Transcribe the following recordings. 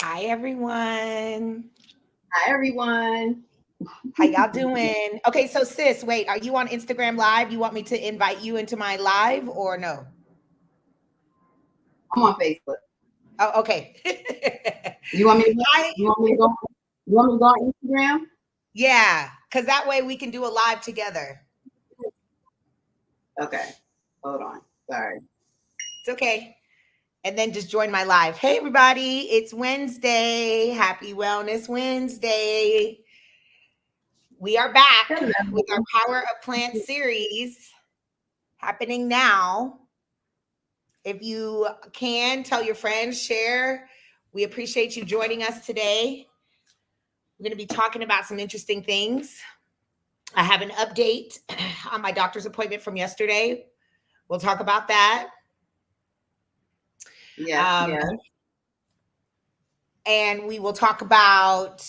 Hi, everyone. Hi, everyone. How y'all doing? Okay, so sis, wait, are you on Instagram Live? You want me to invite you into my live or no? I'm on Facebook. Oh, okay. You want me to go? Hi. You want me to go? You want me to go on Instagram? Yeah, because that way we can do a live together. Okay. Hold on. Sorry. It's okay. And then just join my live. Hey, everybody, it's Wednesday. Happy Wellness Wednesday. We are back Hello. with our Power of Plants series happening now. If you can, tell your friends, share. We appreciate you joining us today. We're going to be talking about some interesting things. I have an update on my doctor's appointment from yesterday. We'll talk about that. Yes. And we will talk about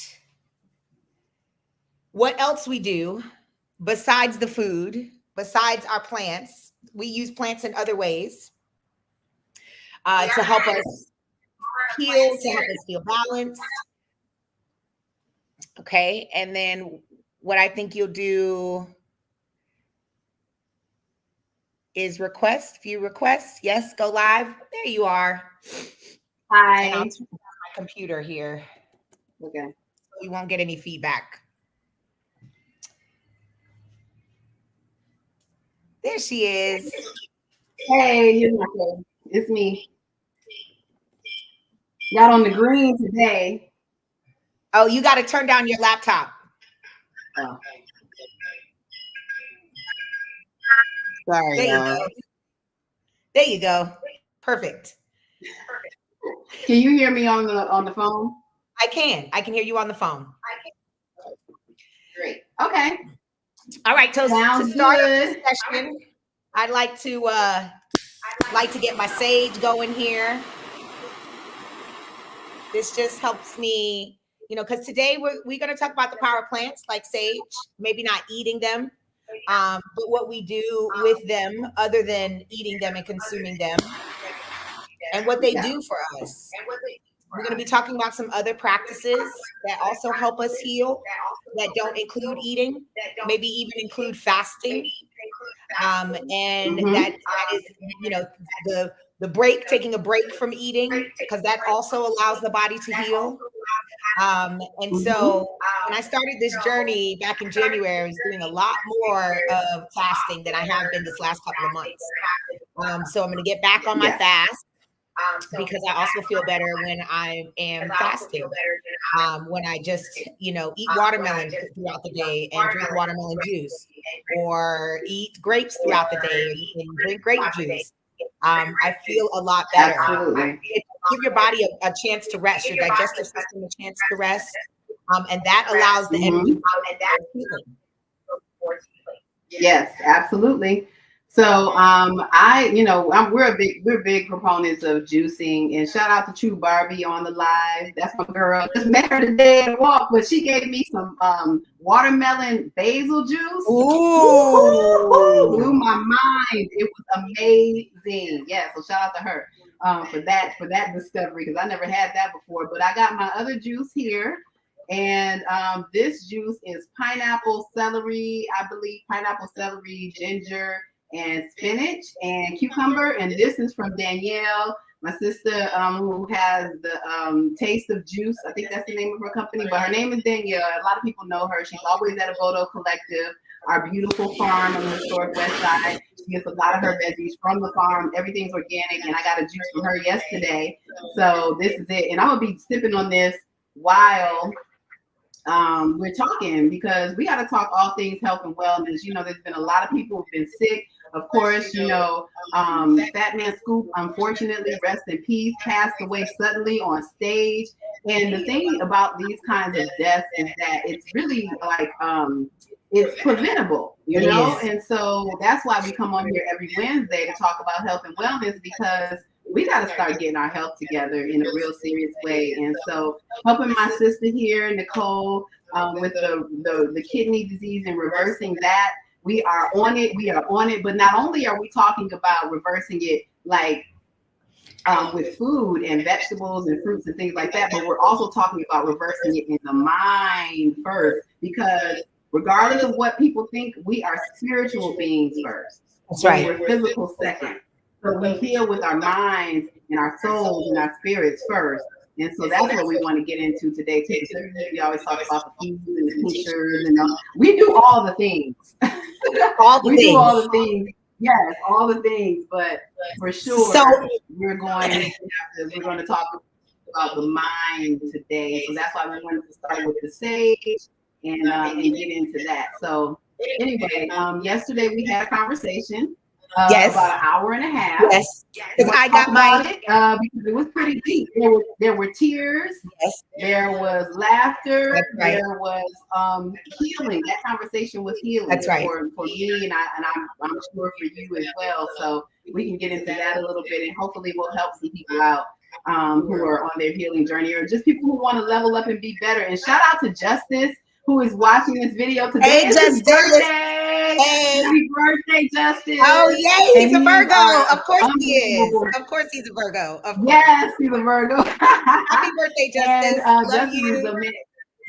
what else we do besides the food, besides our plants. We use plants in other ways to help us heal, to help us feel balanced. Okay. And then what I think you'll do is request, view requests. Yes, go live. There you are. Hi. And I'll turn on my computer here. Okay. So you won't get any feedback. There she is. Hey, it's me. Got on the green today. Oh, you got to turn down your laptop. Oh. Sorry, there you go. There you go. Perfect. Can you hear me on the phone? I can hear you on the phone. Great. Okay. All right. So Sounds to start good. this session, I'd like to get my sage going here. This just helps me, because today we're going to talk about the power of plants like sage, maybe not eating them, but what we do with them other than eating them and consuming them and what they do for us. We're going to be talking about some other practices that also help us heal, that don't include eating, maybe even include fasting. And that is, the break, taking a break from eating, because that also allows the body to heal. And so when I started this journey back in January, I was doing a lot more of fasting than I have been this last couple of months. So I'm going to get back on my fast. Because I also feel better when I am fasting. When I just, eat watermelon throughout the day and drink watermelon juice, or eat grapes throughout the day and drink grape juice. I feel a lot better. Give your body a chance to rest, your digestive system a chance to rest. And that allows the energy healing. Yes, absolutely. So we're big proponents of juicing, and shout out to True Barbie on the live. That's my girl. Just met her today at a walk, but she gave me some watermelon basil juice. Ooh. Blew my mind. It was amazing. Yeah, so shout out to her for that discovery, because I never had that before. But I got my other juice here. And this juice is pineapple, celery, ginger, and spinach and cucumber. And this is from Danielle, my sister, who has the Taste of Juice. I think that's the name of her company, but her name is Danielle. A lot of people know her. She's always at a Bodo Collective, our beautiful farm on the historic west side. She gets a lot of her veggies from the farm. Everything's organic, and I got a juice from her yesterday. So this is it. And I'm going to be sipping on this while we're talking, because we got to talk all things health and wellness. There's been a lot of people who've been sick. Of course, Fat Man Scoop, unfortunately, rest in peace, passed away suddenly on stage. And the thing about these kinds of deaths is that it's really like, it's preventable, And so that's why we come on here every Wednesday to talk about health and wellness, because we got to start getting our health together in a real serious way. And so helping my sister here, Nicole, with the kidney disease and reversing that, we are on it. But not only are we talking about reversing it, like with food and vegetables and fruits and things like that, but we're also talking about reversing it in the mind first, because regardless of what people think, we are spiritual beings first. That's right. We're physical second. So we heal with our minds and our souls and our spirits first. And so that's what we want to get into today too. We always talk about the food and the tinctures and all. We do all the things. Do all the things. Yes, all the things, but for sure, we're going to talk about the mind today. So that's why we wanted to start with the sage and get into that. So anyway, yesterday we had a conversation. About an hour and a half. Yes, because I got because it was pretty deep. There were tears. Yes. There was laughter. Right. There was healing. That conversation was healing. That's right. For me, and I'm sure for you as well. So we can get into that a little bit, and hopefully we'll help some people out who are on their healing journey, or just people who want to level up and be better. And shout out to Justice, who is watching this video today. Hey, Justice. Hey. Happy birthday, Justice. Oh, yay. He's a Virgo. Of course he is. Of course he's a Virgo. Of course. Yes, he's a Virgo. Happy birthday, Justice. And, Justice is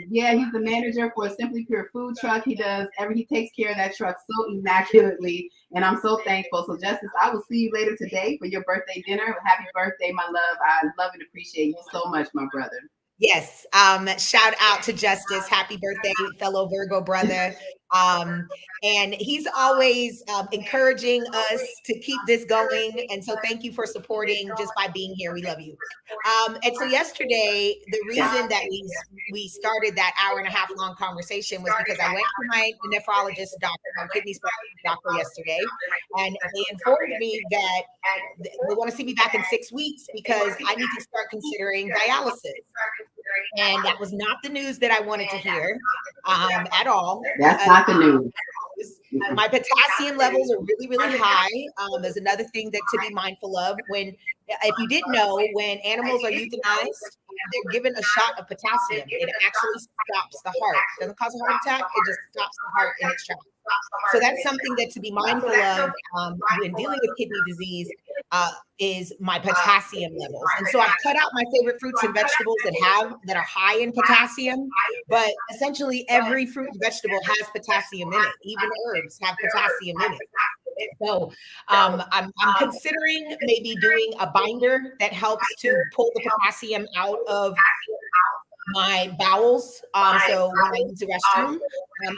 he's the manager for a Simply Pure food truck. He takes care of that truck so immaculately, and I'm so thankful. So Justice, I will see you later today for your birthday dinner. Happy birthday, my love. I love and appreciate you so much, my brother. Yes. Shout out to Justice. Happy birthday, fellow Virgo brother. And he's always encouraging us to keep this going. And so thank you for supporting just by being here. We love you. And so yesterday, the reason that we started that hour and a half long conversation was because I went to my nephrologist doctor, my kidney specialist doctor yesterday, and they informed me that they want to see me back in 6 weeks because I need to start considering dialysis. And that was not the news that I wanted to hear at all. That's not the news. My potassium levels are really, really high. There's another thing that to be mindful of. If you didn't know, when animals are euthanized, they're given a shot of potassium. It actually stops the heart. It doesn't cause a heart attack. It just stops the heart in its tracks. So that's something that to be mindful of when dealing with kidney disease is my potassium levels. And so I've cut out my favorite fruits and vegetables that are high in potassium, but essentially every fruit and vegetable has potassium in it. Even herbs have potassium in it. So I'm considering maybe doing a binder that helps to pull the potassium out of my bowels. So when I use the restroom,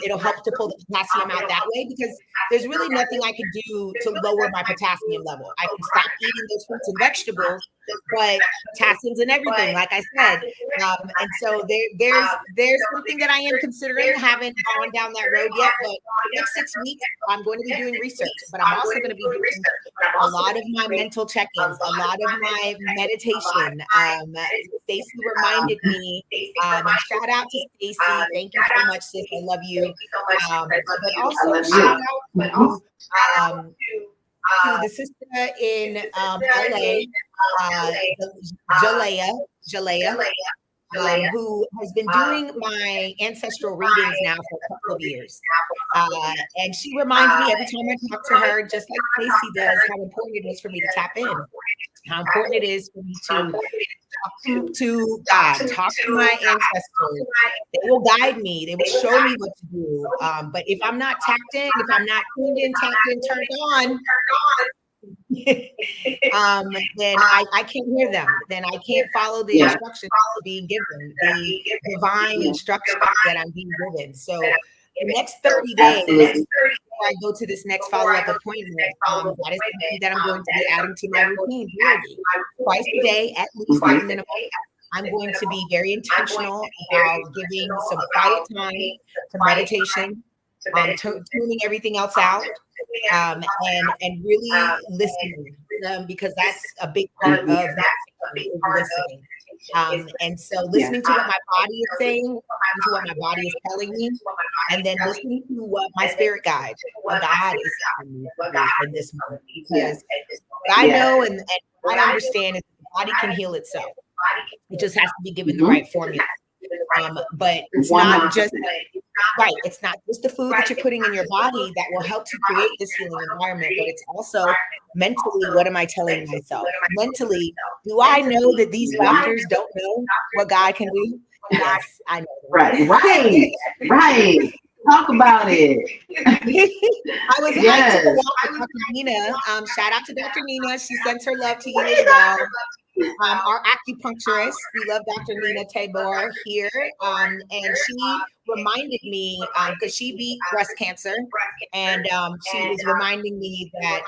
it'll help to pull the potassium out that way, because there's really nothing I can do to lower my potassium level. I can stop eating those fruits and vegetables, but potassium's in everything, like I said. And so there's something that I am considering. Haven't gone down that road yet, but the next 6 weeks, I'm going to be doing research, but I'm also going to be doing a lot of my mental check-ins, a lot of my meditation. Stacey reminded me, and shout out to Stacey. Thank you so much, sis. I love you. But also shout out to the sister in LA, Jalea, who has been doing my ancestral readings now for a couple of years. And she reminds me every time I talk to her, just like Stacey does, how important it is for me to tap in, how important it is for me to talk to God, talk to my ancestors. They will guide me. They will show me what to do. But if I'm not tapped in, if I'm not tuned in, tapped in, turned on, then I can't hear them. Then I can't follow the instructions being given, the divine instructions that I'm being given. So the next 30 days, before I go to this next follow-up appointment, that is something that I'm going to be adding to my routine daily. Twice a day, at least at minimum. I'm going to be very intentional about giving some quiet time to meditation, tuning everything else out, and really listening, because that's a big part of that, listening. And so listening to what my body is saying, listening to what my body is telling me, and then listening to what my spirit guide, what God is telling me in this moment. Because what I know and what I understand is the body can heal itself. It just has to be given the right formula. But it's not just right. It's not just the food that you're putting in your body that will help to create this healing environment, but it's also mentally, what am I telling myself? Mentally, do I know that these doctors don't know what God can do? Yes, I know. Right. Talk about it. I took a walk with Dr. Nina. Shout out to Dr. Nina. She sends her love to you as well. Our acupuncturist, we love Dr. Nina Tabor here. And she reminded me, because she beat breast cancer, and she was reminding me that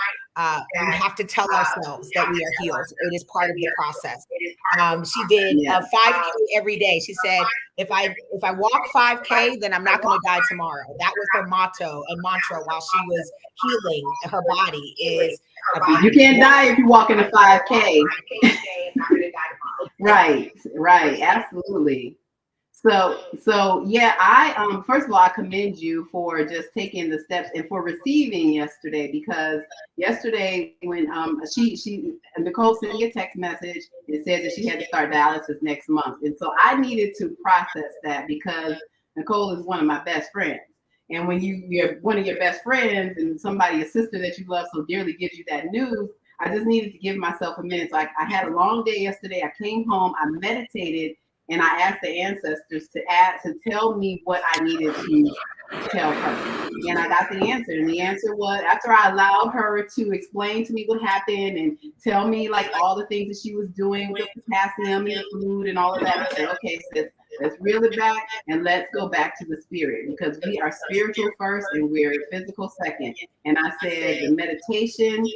we have to tell ourselves that we are healed. It is part of the process. She did a 5K every day. She said, if I walk 5K, then I'm not going to die tomorrow. That was her motto and mantra while she was healing her body is, you can't die if you walk in a 5K. Right, absolutely. So yeah, I first of all, I commend you for just taking the steps and for receiving yesterday, because yesterday when Nicole sent me a text message and said that she had to start dialysis next month, and so I needed to process that because Nicole is one of my best friends. And when you're one of your best friends and somebody, a sister that you love so dearly, gives you that news, I just needed to give myself a minute. So I had a long day yesterday. I came home, I meditated, and I asked the ancestors to tell me what I needed to tell her. And I got the answer. And the answer was, after I allowed her to explain to me what happened and tell me like all the things that she was doing with the potassium and the food and all of that, I said, okay, sis, let's reel it back and let's go back to the spirit, because we are spiritual first and we're physical second. And I said the meditation,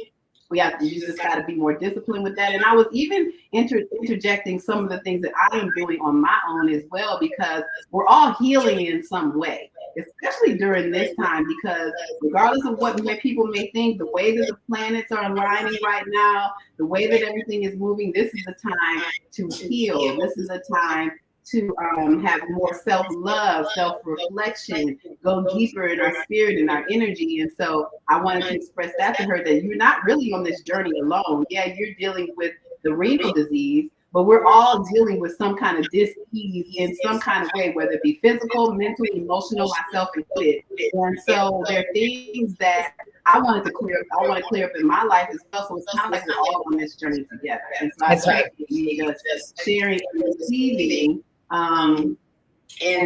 you just got to be more disciplined with that. And I was even interjecting some of the things that I am doing on my own as well, because we're all healing in some way, especially during this time, because regardless of what people may think, the way that the planets are aligning right now, the way that everything is moving, this is the time to heal. This is a time to have more self-love, self-reflection, go deeper in our spirit and our energy. And so I wanted to express that to her, that you're not really on this journey alone. Yeah, you're dealing with the renal disease, but we're all dealing with some kind of dis-ease in some kind of way, whether it be physical, mental, emotional, myself included. And so there are things that I want to clear up in my life as well. So it's kind of like we're all on this journey together. And so that's right. Just sharing and receiving, and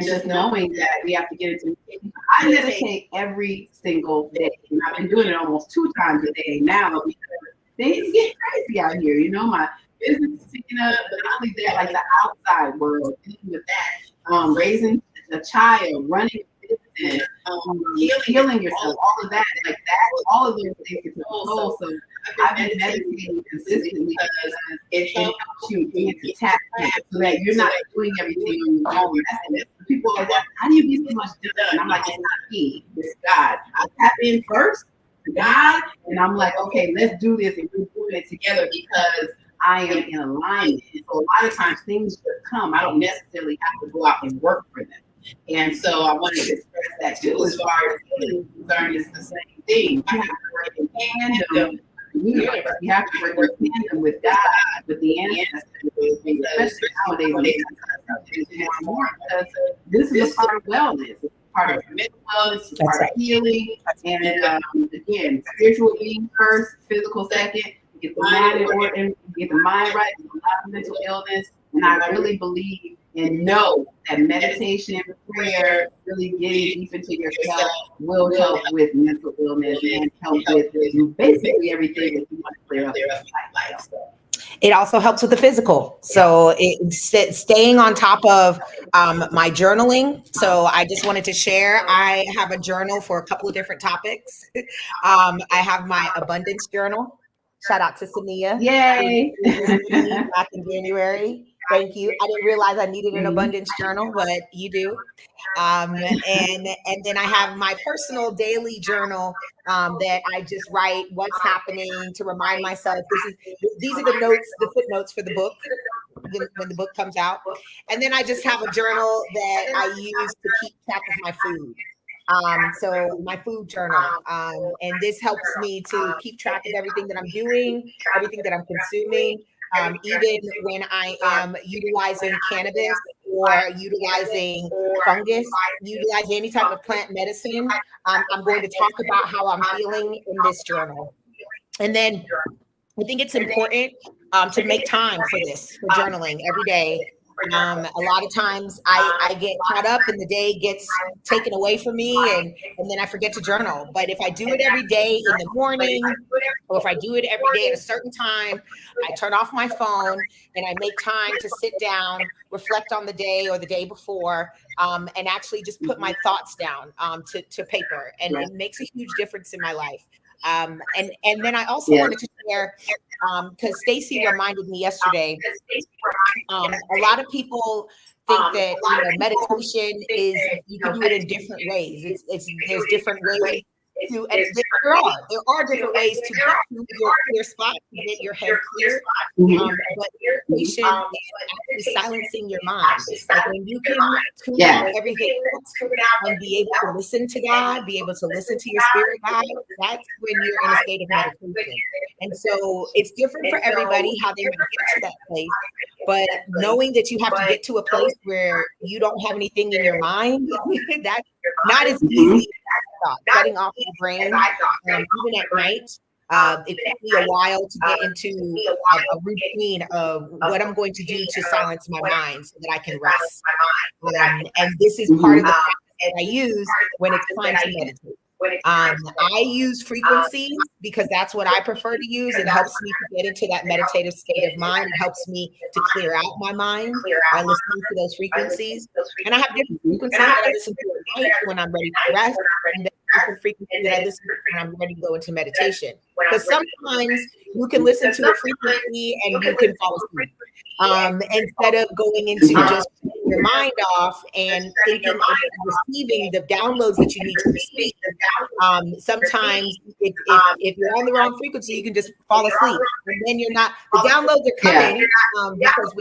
just knowing that we have to get into it. I meditate every single day, and I've been doing it almost 2 times a day now, because things get crazy out here. You know, my business is picking up, but not only that, like the outside world, dealing with that, raising a child, running a business, healing yourself, all of that, like that, all of those things get to toll. So I've been meditating consistently because it helps you begin to tap in, so that you're not doing everything on your own. That's people are like, how do you get so much done? And I'm like, it's not me, it's God. I tap in first to God, and I'm like, okay, let's do this, and we're doing it together because I am in alignment. So a lot of times things just come. I don't necessarily have to go out and work for them. And so I wanted to express that too, as far as healing is concerned. It's the same thing. You have to work in tandem. You have to work in tandem with God, with the ancestors, especially nowadays. It's more and more, because this is a part of wellness. It's part of mental wellness. It's part of healing. And again, spiritual being first, physical second. Get the mind in order, get the mind right, a lot of mental illness. And I really believe and know that meditation, prayer, really getting deep into yourself will help with mental illness and help with basically everything that you want to clear up in life. It also helps with the physical. So staying on top of my journaling. So I just wanted to share, I have a journal for a couple of different topics. I have my abundance journal. Shout out to Sania. Yay! Back in January. Thank you. I didn't realize I needed an abundance journal, but you do. And then I have my personal daily journal that I just write what's happening to remind myself. These are the notes, the footnotes for the book when the book comes out. And then I just have a journal that I use to keep track of my food. So my food journal, and this helps me to keep track of everything that I'm doing, everything that I'm consuming. Even when I am utilizing cannabis, or utilizing fungus, utilizing any type of plant medicine, I'm going to talk about how I'm feeling in this journal. And then I think it's important to make time for this, for journaling every day. A lot of times I get caught up and the day gets taken away from me, and then I forget to journal. But if I do it every day in the morning, or if I do it every day at a certain time, I turn off my phone and I make time to sit down, reflect on the day or the day before, and actually just put my thoughts down to paper. And it makes a huge difference in my life. And then I also wanted to share, because Stacey reminded me yesterday, a lot of people think that meditation is, you can do it in different ways. There's different ways to, and there are different ways to get to your clear spot, to get your head clear. But meditation is actually silencing your mind. Like when you can tune out everything else and be able to listen to God, be able to listen to your spirit guide, that's when you're in a state of meditation. And so it's different for everybody how they might get to that place. But knowing that you have to get to a place where you don't have anything in your mind, that's not as easy. Cutting off your brain, even at night. It took me a while to get into a routine of what I'm going to do to silence my mind so that I can rest. And this is part of the practice that I use when it's time to meditate. I use frequencies because that's what I prefer to use. It helps me to get into that meditative state of mind. It helps me to clear out my mind by listening to those frequencies. And I have different frequencies that I listen to at night when I'm ready to rest, and then different frequencies that I listen to when I'm ready to go into meditation. Because sometimes you can listen to a frequency and you can fall asleep. Instead of going into just your mind off and thinking and receiving the downloads that you need to receive. Sometimes if you're on the wrong frequency, you can just fall asleep, and then you're not. The downloads are coming because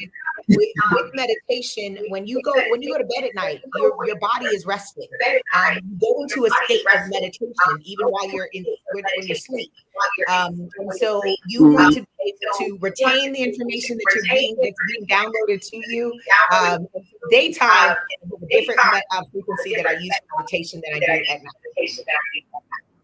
with meditation, when you go to bed at night, your body is resting. You go into a state of meditation even while you're when you sleep. And so you want to be able to retain the information that's being downloaded to you. Daytime is a different frequency that I use for meditation than I do at night.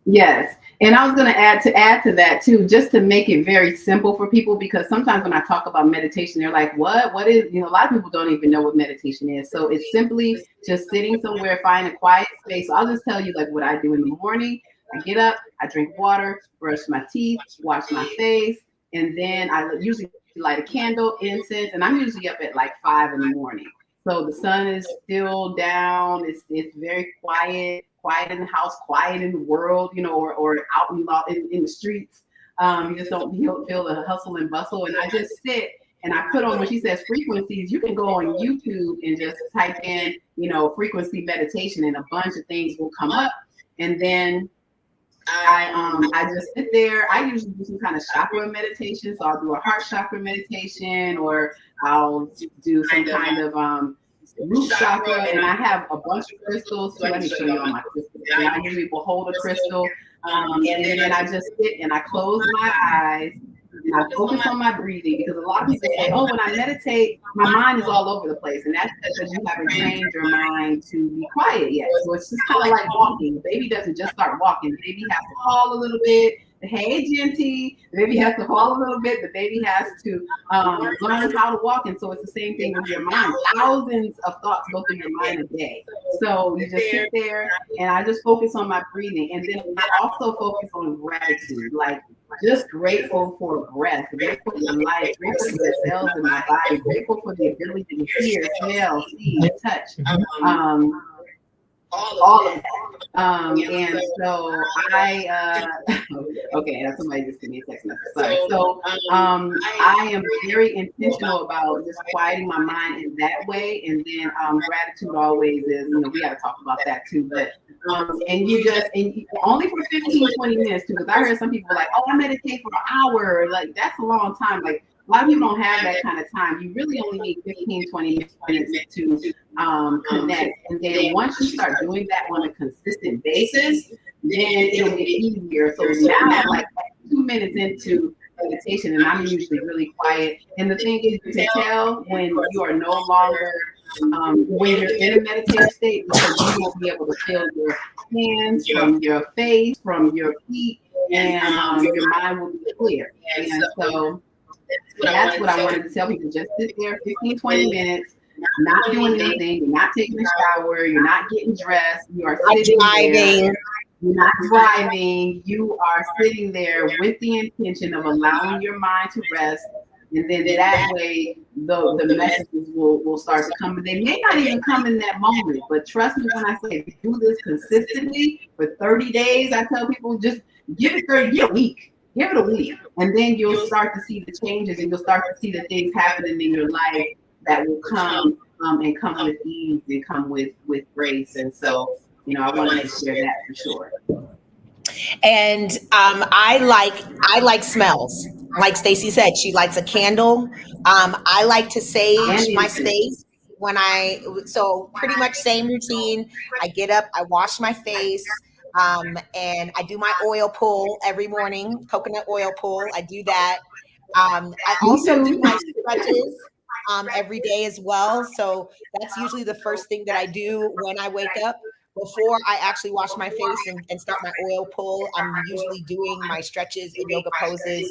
Yes. And I was going to add to that too, just to make it very simple for people, because sometimes when I talk about meditation, they're like, what is, a lot of people don't even know what meditation is. So it's simply just sitting somewhere, find a quiet space. So I'll just tell you like what I do in the morning. I get up, I drink water, brush my teeth, wash my face, and then I usually light a candle, incense, and I'm usually up at like 5 in the morning. So the sun is still down. It's very quiet in the house, quiet in the world, or out in the streets. You just don't feel the hustle and bustle. And I just sit and I put on, when she says frequencies, you can go on YouTube and just type in, frequency meditation, and a bunch of things will come up. And then I just sit there. I usually do some kind of chakra meditation. So I'll do a heart chakra meditation, or I'll do some kind of root chakra, and I have a bunch of crystals. So let me show you all my crystals. And I usually will hold a crystal, and then I just sit and I close my eyes and I focus on my breathing, because a lot of people say, oh, when I meditate, my mind is all over the place. And that's because you haven't trained your mind to be quiet yet. So it's just kind of like walking. The baby doesn't just start walking. The baby has to fall a little bit. Hey, Genty, the baby has to fall a little bit. The baby has to learn how to walk. And so it's the same thing with your mind. Thousands of thoughts go through your mind a day. So you just sit there and I just focus on my breathing. And then I also focus on gratitude, like just grateful for breath, grateful for life, grateful for the cells in my body, grateful for the ability to hear, smell, see, touch. All of that. And so okay, that's somebody just sent me a text message. Sorry. So I am very intentional about just quieting my mind in that way. And then gratitude always is, we got to talk about that too. But and only for 15-20 minutes too, because I heard some people like, oh, I meditate for an hour. Like that's a long time. Like a lot of people don't have that kind of time. You really only need 15-20 minutes to connect. And then once you start doing that on a consistent basis, then it'll get easier. So now, like 2 minutes into meditation, and I'm usually really quiet. And the thing is, you can tell when you are no longer when you're in a meditative state, because you will be able to feel your hands from your face, from your feet, and your mind will be clear. And so that's what I wanted to tell people. Just sit there 15, 20 minutes, not doing anything. You're not taking a shower. You're not getting dressed. You are sitting there. You're not driving. You are sitting there with the intention of allowing your mind to rest. And then that way, the messages will start to come. They may not even come in that moment, but trust me when I say do this consistently for 30 days. I tell people just give it a week. Give it a week. And then you'll start to see the changes, and you'll start to see the things happening in your life that will come and come with ease and come with grace. And so, I wanted to share that for sure. And I like smells. Like Stacey said, she likes a candle. I like to sage my space so pretty much same routine. I get up, I wash my face, and I do my oil pull every morning, coconut oil pull. I do that. I also do my stretches every day as well. So that's usually the first thing that I do when I wake up. Before I actually wash my face and start my oil pull, I'm usually doing my stretches and yoga poses.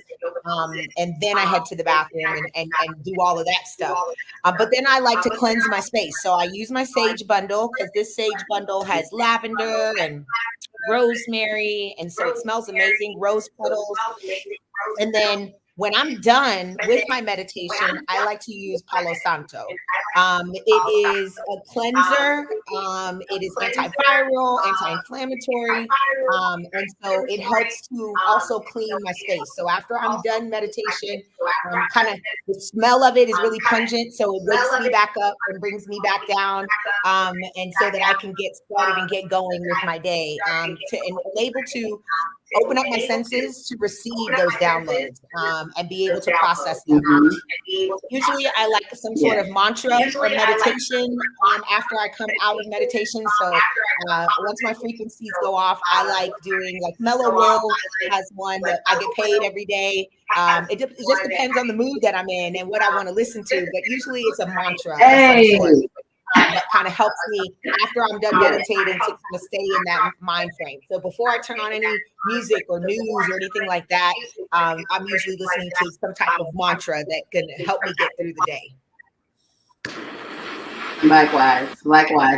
And then I head to the bathroom and do all of that stuff. But then I like to cleanse my space. So I use my sage bundle, because this sage bundle has lavender and rosemary. And so it smells amazing, rose petals. And then when I'm done with my meditation, I like to use Palo Santo. It is a cleanser. It is antiviral, anti-inflammatory. And so it helps to also clean my space. So after I'm done meditation, kind of the smell of it is really pungent. So it wakes me back up and brings me back down. And so that I can get started and get going with my day, and able to open up my senses to receive those downloads, and be able to process them. Usually I like some sort of mantra or meditation after I come out of meditation. So once my frequencies go off, I like doing, like Mellow Will has one that I get paid every day. It just depends on the mood that I'm in and what I want to listen to, but usually it's a mantra of some sort. That kind of helps me after I'm done meditating to kind of stay in that mind frame. So before I turn on any music or news or anything like that, I'm usually listening to some type of mantra that can help me get through the day. Likewise.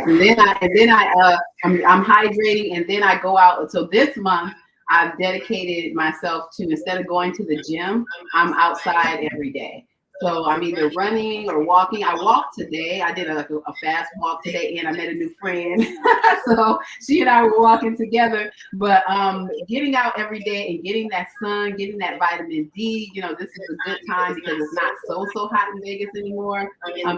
And then I'm hydrating, and then I go out. So this month I've dedicated myself to, instead of going to the gym, I'm outside every day. So I'm either running or walking. I walked today. I did a fast walk today, and I met a new friend. So she and I were walking together. But getting out every day and getting that sun, getting that vitamin D, this is a good time because it's not so hot in Vegas anymore.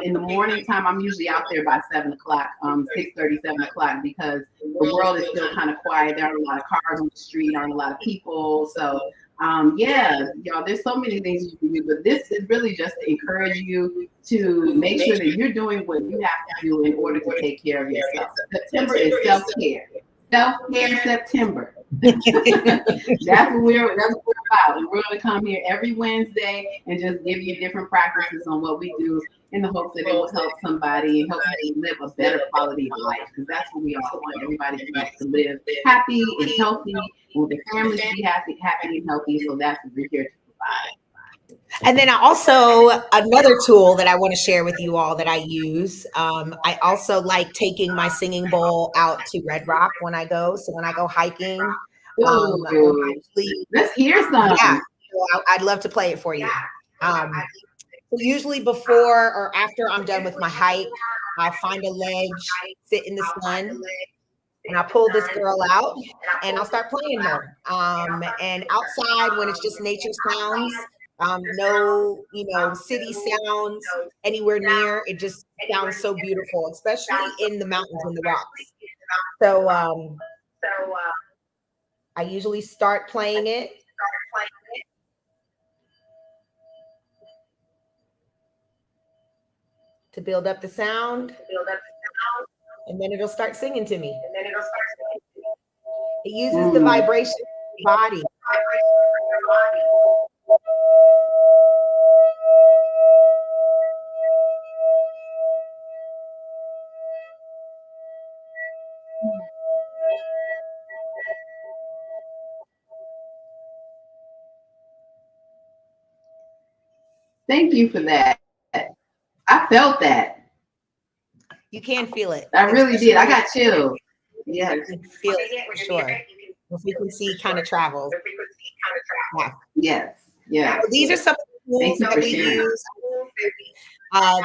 In the morning time, I'm usually out there by 7 o'clock, 6:30, 7 o'clock, because the world is still kind of quiet. There aren't a lot of cars on the street, aren't a lot of people. So y'all, there's so many things you can do, but this is really just to encourage you to make sure that you're doing what you have to do in order to take care of yourself. September is self-care. Self-care September. That's what we're about. And we're going to come here every Wednesday and just give you different practices on what we do, in the hopes that it will help somebody and help you live a better quality of life, because that's what we all want. Everybody wants to live happy and healthy, and their families to be happy and healthy. So that's what we're here to provide. And then another tool that I want to share with you all that I use. I also like taking my singing bowl out to Red Rock when I go. So when I go hiking, let's hear some. Yeah, so I'd love to play it for you. So usually before or after I'm done with my hike, I'll find a ledge, sit in the sun, and I'll pull this girl out and I'll start playing her. And outside, when it's just nature sounds, no, city sounds anywhere near, it just sounds so beautiful, especially in the mountains and the rocks. So I usually start playing it. To build up the sound, and then it'll start singing to me. It uses the vibration of the body. Thank you for that. I felt that. You can feel it. I really did. I got chills. Yeah, you can feel it for sure. The frequency kind of travels. Yeah. Yes. Yeah. So these are some of the tools that we use.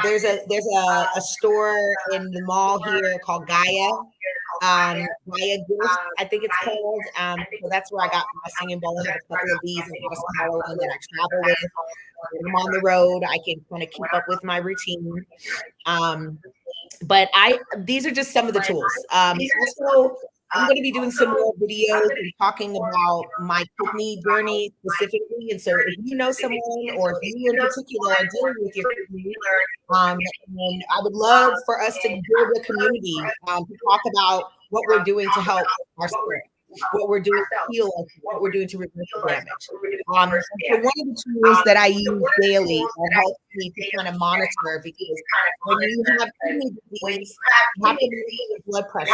There's a store in the mall here called Gaia. Gaia Gift, I think it's called. So that's where I got my singing bowl. I have a couple of these. I got a smaller one that I travel with. When I'm on the road, I can kind of keep up with my routine. But these are just some of the tools. Also, I'm going to be doing some more videos and talking about my kidney journey specifically. And so if you know someone, or if you in particular are dealing with your kidney, and I would love for us to build a community to talk about what we're doing to help our spirit, what we're doing to heal us, what we're doing to reverse the damage. So one of the tools that I use daily that helps me to kind of monitor, because when you have kidney disease, you have to monitor your blood pressure.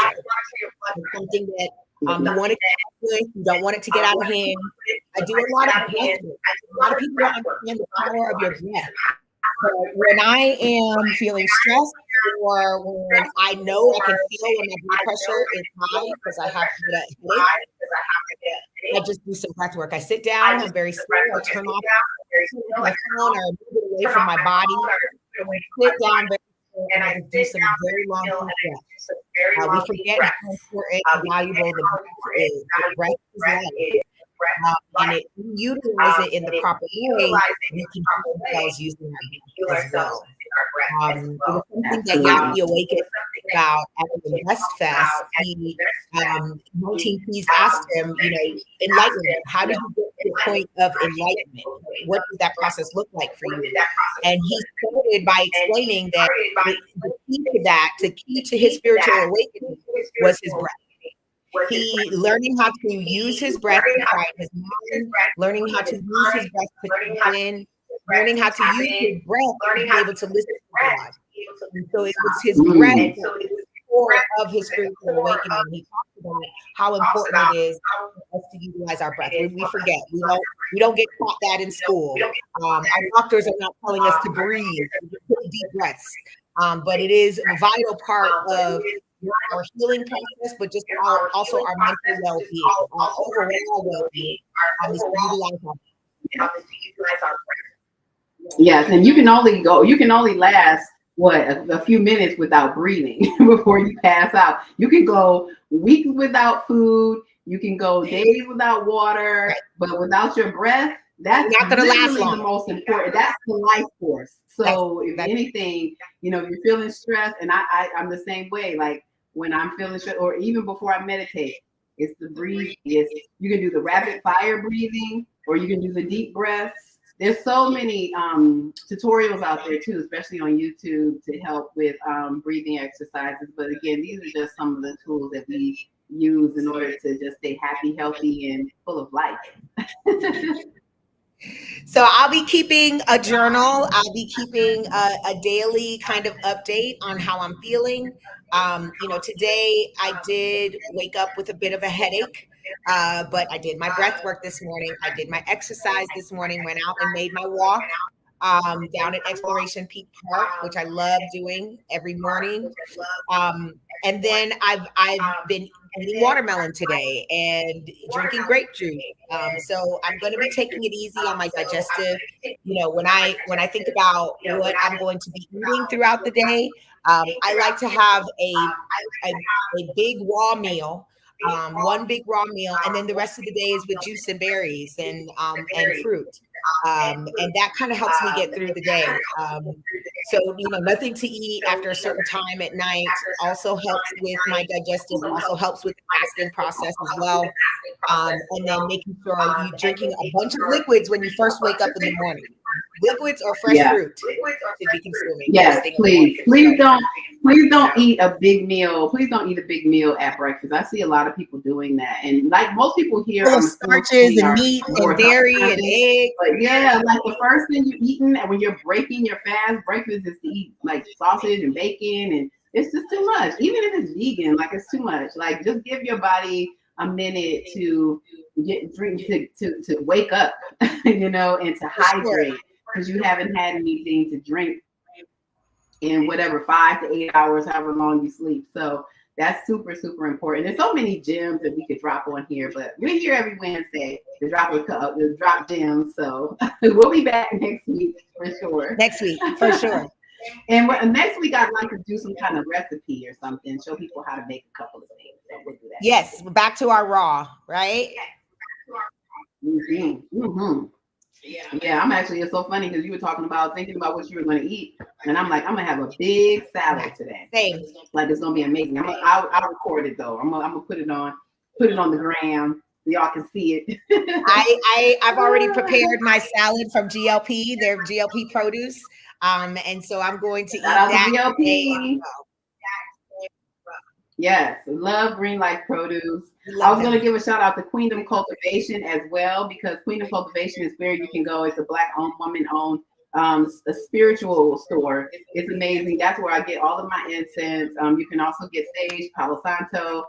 It's something that you want to get good, you don't want it to get out of hand. I do a lot of breath work. A lot of people don't understand the power of your breath. So when I am feeling stressed, or when I know I can feel when my blood pressure is high because I have a headache, I just do some breath work. I sit down, I'm very still, I turn off my phone or move it away from my body. And I sit down very still and I do some very long breaths. We forget how important and valuable the breath is. The breath is life. And if we utilize it in the proper way, we can heal ourselves using our breath as well. It was something that Yaki Awakened about at the Best Fest. He, 19 Keys asked him, enlightenment. How did you get to the point of enlightenment? What did that process look like for you? And he started by explaining that the key to that, the key to his spiritual awakening was his breath. He learning how to use his breath to quiet his mind, learning how to use his breath to come in, learning how to use his breath to be able to listen to God. And so it was his breath that was the core of his spiritual awakening. He talked about how important it is for us to utilize our breath. We forget. We don't get taught that in school. Our doctors are not telling us to breathe, deep breaths. But it is a vital part of our healing process, but just also our mental well-being, our overall well-being, is to utilize our breath. Yes, and you can only last a few minutes without breathing before you pass out. You can go weeks without food, you can go days without water, but without your breath, that's not going to last long. The most important. That's the life force. So if anything, if you're feeling stressed, and I'm the same way. Like when I'm feeling stressed, or even before I meditate, it's the breathe. You can do the rapid fire breathing, or you can do the deep breaths. There's so many tutorials out there too, especially on YouTube, to help with breathing exercises. But again, these are just some of the tools that we use in order to just stay happy, healthy, and full of life. So I'll be keeping a journal. I'll be keeping a daily kind of update on how I'm feeling. Today I did wake up with a bit of a headache, but I did my breath work this morning. I did my exercise this morning, went out and made my walk down at Exploration Peak Park, which I love doing every morning. And then I've been eating watermelon today and drinking grape juice. So I'm going to be taking it easy on my digestive. When I think about what I'm going to be eating throughout the day, I like to have a big raw meal. One big raw meal, and then the rest of the day is with juice and berries and fruit. And that kind of helps me get through the day. So, nothing to eat after a certain time at night also helps with my digestive, also helps with the fasting process as well. And then making sure you're drinking a bunch of liquids when you first wake up in the morning. Liquids or fresh fruit to be consuming. Yes, please don't eat a big meal. Please don't eat a big meal at breakfast. I see a lot of people doing that, and like most people here, starches and meat and dairy and eggs. But yeah, like the first thing you're eating, and when you're breaking your fast, breakfast is to eat like sausage and bacon, and it's just too much. Even if it's vegan, like it's too much. Like just give your body a minute to to wake up, and to hydrate. because you haven't had anything to drink in whatever 5 to 8 hours, however long you sleep. So that's super, super important. There's so many gems that we could drop on here, but we're here every Wednesday to drop gems. So we'll be back next week for sure. Next week, for sure. And next week, I'd like to do some kind of recipe or something, show people how to make a couple of things. So we'll do that. Yes, back to our raw, right? Mm-hmm. Mm-hmm. Yeah, I'm actually, it's so funny because you were thinking about what you were going to eat. And I'm like, I'm going to have a big salad today. Same. Like, it's going to be amazing. I'll record it though. I'm going to put it on the gram so y'all can see it. I've already prepared my salad from GLP, their GLP produce. And so I'm going to eat that. GLP. Yes, love Green Life Produce. I was going to give a shout out to Queendom Cultivation as well, because Queendom Cultivation is where you can go. It's a Black-owned, woman-owned, a spiritual store. It's amazing. That's where I get all of my incense. You can also get sage, Palo Santo.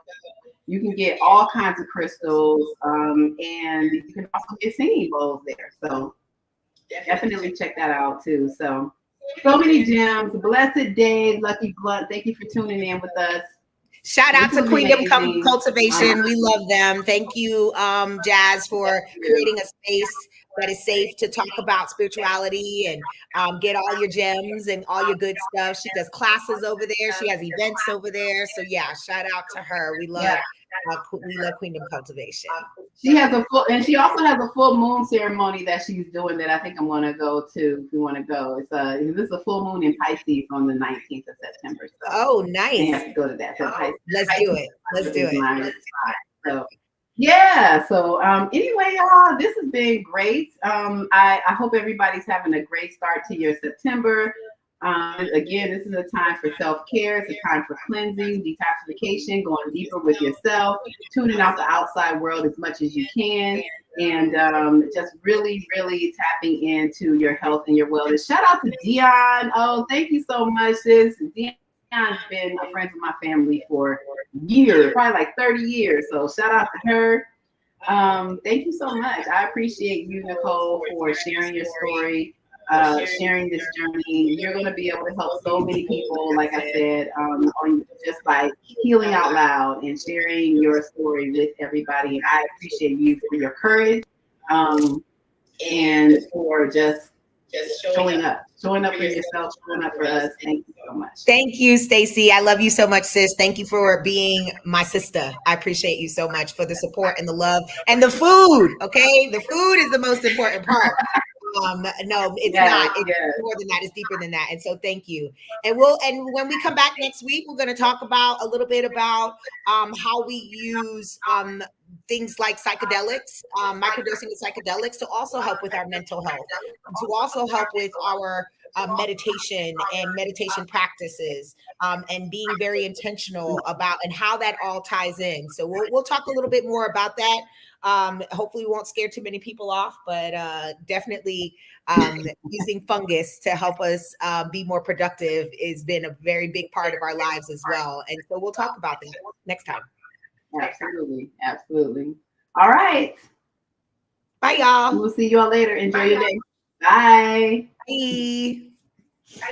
You can get all kinds of crystals, and you can also get singing bowls there. So definitely check that out too. So many gems. Blessed day, Lucky Blunt. Thank you for tuning in with us. Shout out to Queendom Cultivation. We love them. Thank you, Jazz, for creating a space that is safe to talk about spirituality and get all your gems and all your good stuff. She does classes over there. She has events over there. So yeah, shout out to her. We love Queendom Cultivation. She also has a full moon ceremony that she's doing that I think I'm going to go to. If you want to go, this is a full moon in Pisces on the 19th of September. So oh, nice. You have to go to that. So let's do it. So yeah. So anyway, y'all, this has been great. I hope everybody's having a great start to your September. Again, this is a time for self-care. It's a time for cleansing, detoxification, going deeper with yourself, tuning out the outside world as much as you can, and just really, really tapping into your health and your wellness. Shout out to Dion. Oh, thank you so much, sis. Dion's been a friend of my family for years, probably like 30 years. So shout out to her. Thank you so much. I appreciate you, Nicole, for sharing your story. Sharing this journey. You're going to be able to help so many people, like I said, just by healing out loud and sharing your story with everybody. And I appreciate you for your courage and for just showing up for yourself, showing up for us. Thank you so much. Thank you, Stacey. I love you so much, sis. Thank you for being my sister. I appreciate you so much for the support and the love and the food. Okay, the food is the most important part. No, it's not. It's more than that. It's deeper than that. And so thank you. And when we come back next week, we're going to talk about a little bit about how we use things like psychedelics, microdosing of psychedelics to also help with our mental health, to also help with our meditation and meditation practices, and being very intentional about and how that all ties in. So we'll talk a little bit more about that. Hopefully we won't scare too many people off, but definitely using fungus to help us be more productive has been a very big part of our lives as well. And so we'll talk about that next time. Absolutely. Absolutely. All right. Bye, y'all. We'll see you all later. Enjoy your day. Bye. Bye.